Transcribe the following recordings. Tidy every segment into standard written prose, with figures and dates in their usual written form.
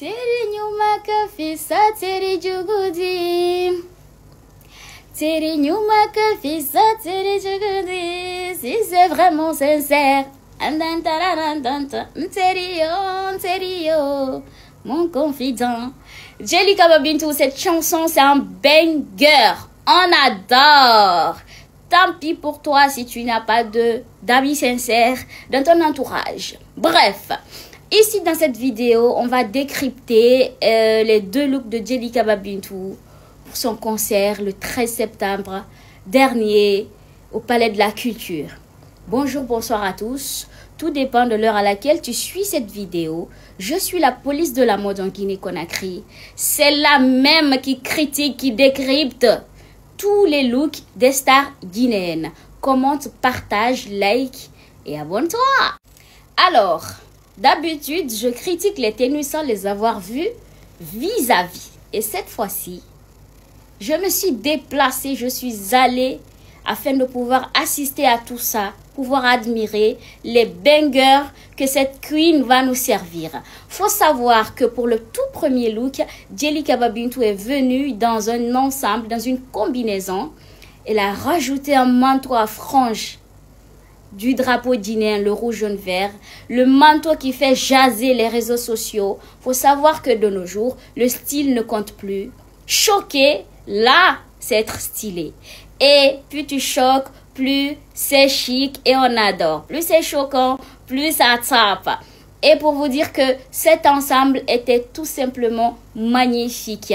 Teri nyuma kafisa teri jugudi. Teri nyuma kafisa teri jugudi. Si c'est vraiment sincère. Teri yo, mon confident. Djelika Babintou, cette chanson c'est un banger. On adore. Tant pis pour toi si tu n'as pas d'amis sincères dans ton entourage. Bref, ici dans cette vidéo, on va décrypter les deux looks de Djelika Babintou pour son concert le 13 septembre dernier au Palais de la Culture. Bonjour, bonsoir à tous. Tout dépend de l'heure à laquelle tu suis cette vidéo. Je suis la police de la mode en Guinée-Conakry. C'est la même qui critique, qui décrypte tous les looks des stars guinéennes. Commente, partage, like et abonne-toi. Alors, d'habitude, je critique les tenues sans les avoir vues vis-à-vis. Et cette fois-ci, je me suis déplacée, je suis allée afin de pouvoir assister à tout ça, pouvoir admirer les bangers que cette queen va nous servir. Faut savoir que pour le tout premier look, Djelika Babintou est venue dans un ensemble, dans une combinaison. Elle a rajouté un manteau à franges du drapeau guinéen, le rouge, jaune, vert. Le manteau qui fait jaser les réseaux sociaux. Faut savoir que de nos jours, le style ne compte plus. Choqué, là, c'est être stylé. Et plus tu choques, plus c'est chic et on adore. Plus c'est choquant, plus ça tape. Et pour vous dire que cet ensemble était tout simplement magnifique.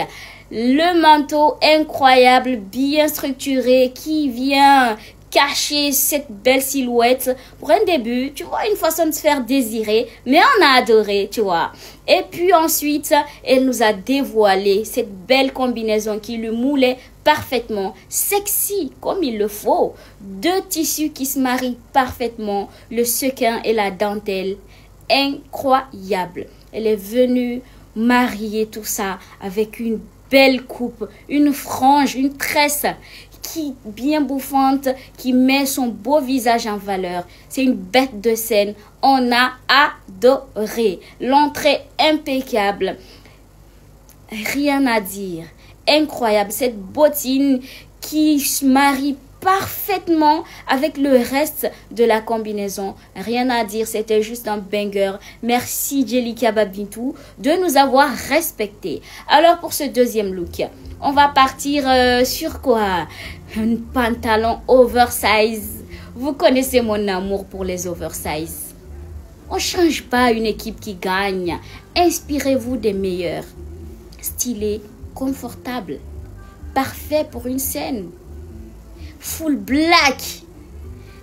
Le manteau incroyable, bien structuré, qui vient cacher cette belle silhouette. Pour un début, tu vois, une façon de se faire désirer, mais on a adoré, tu vois. Et puis ensuite, elle nous a dévoilé cette belle combinaison qui lui moulait parfaitement, sexy comme il le faut. Deux tissus qui se marient parfaitement, le sequin et la dentelle. Incroyable. Elle est venue marier tout ça avec une belle coupe, une frange, une tresse qui bien bouffante, qui met son beau visage en valeur. C'est une bête de scène. On a adoré. L'entrée impeccable. Rien à dire. Incroyable. Cette bottine qui se marie parfaitement avec le reste de la combinaison. Rien à dire, c'était juste un banger. Merci Djelika Babintou de nous avoir respectés. Alors pour ce deuxième look, on va partir sur quoi? Un pantalon oversize. Vous connaissez mon amour pour les oversize. On ne change pas une équipe qui gagne. Inspirez-vous des meilleurs. Stylé, confortable, parfait pour une scène. Full black,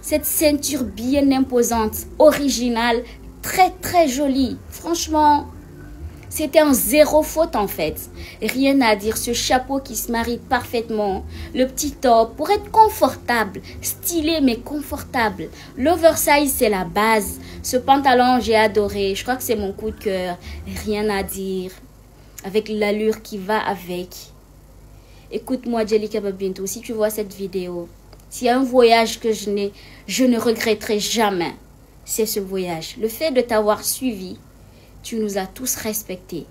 cette ceinture bien imposante, originale, très jolie. Franchement, c'était un zéro faute en fait. Rien à dire, ce chapeau qui se marie parfaitement. Le petit top pour être confortable, stylé mais confortable. L'oversize c'est la base. Ce pantalon j'ai adoré, je crois que c'est mon coup de cœur. Rien à dire, avec l'allure qui va avec. Écoute-moi Djelika Babintou, si tu vois cette vidéo, s'il y a un voyage que je ne regretterai jamais, c'est ce voyage. Le fait de t'avoir suivi, tu nous as tous respectés.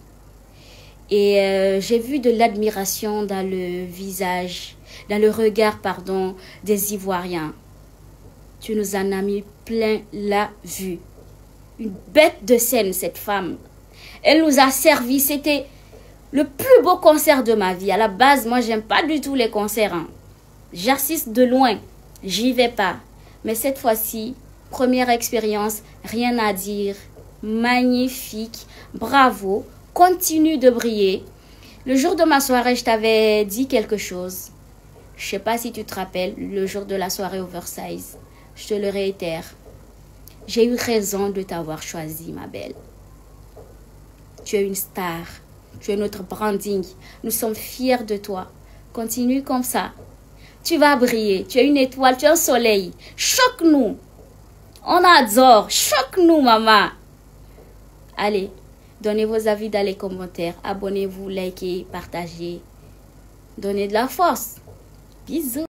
Et j'ai vu de l'admiration dans le visage, dans le regard, pardon, des Ivoiriens. Tu nous en as mis plein la vue. Une bête de scène, cette femme. Elle nous a servi, c'était le plus beau concert de ma vie. À la base, moi, j'aime pas du tout les concerts. Hein. J'assiste de loin. J'y vais pas. Mais cette fois-ci, première expérience, rien à dire. Magnifique. Bravo. Continue de briller. Le jour de ma soirée, je t'avais dit quelque chose. Je sais pas si tu te rappelles, le jour de la soirée oversize. Je te le réitère. J'ai eu raison de t'avoir choisi, ma belle. Tu es une star. Tu es notre branding. Nous sommes fiers de toi. Continue comme ça. Tu vas briller. Tu es une étoile. Tu es un soleil. Choque-nous. On adore. Choque-nous, maman. Allez, donnez vos avis dans les commentaires. Abonnez-vous, likez, partagez. Donnez de la force. Bisous.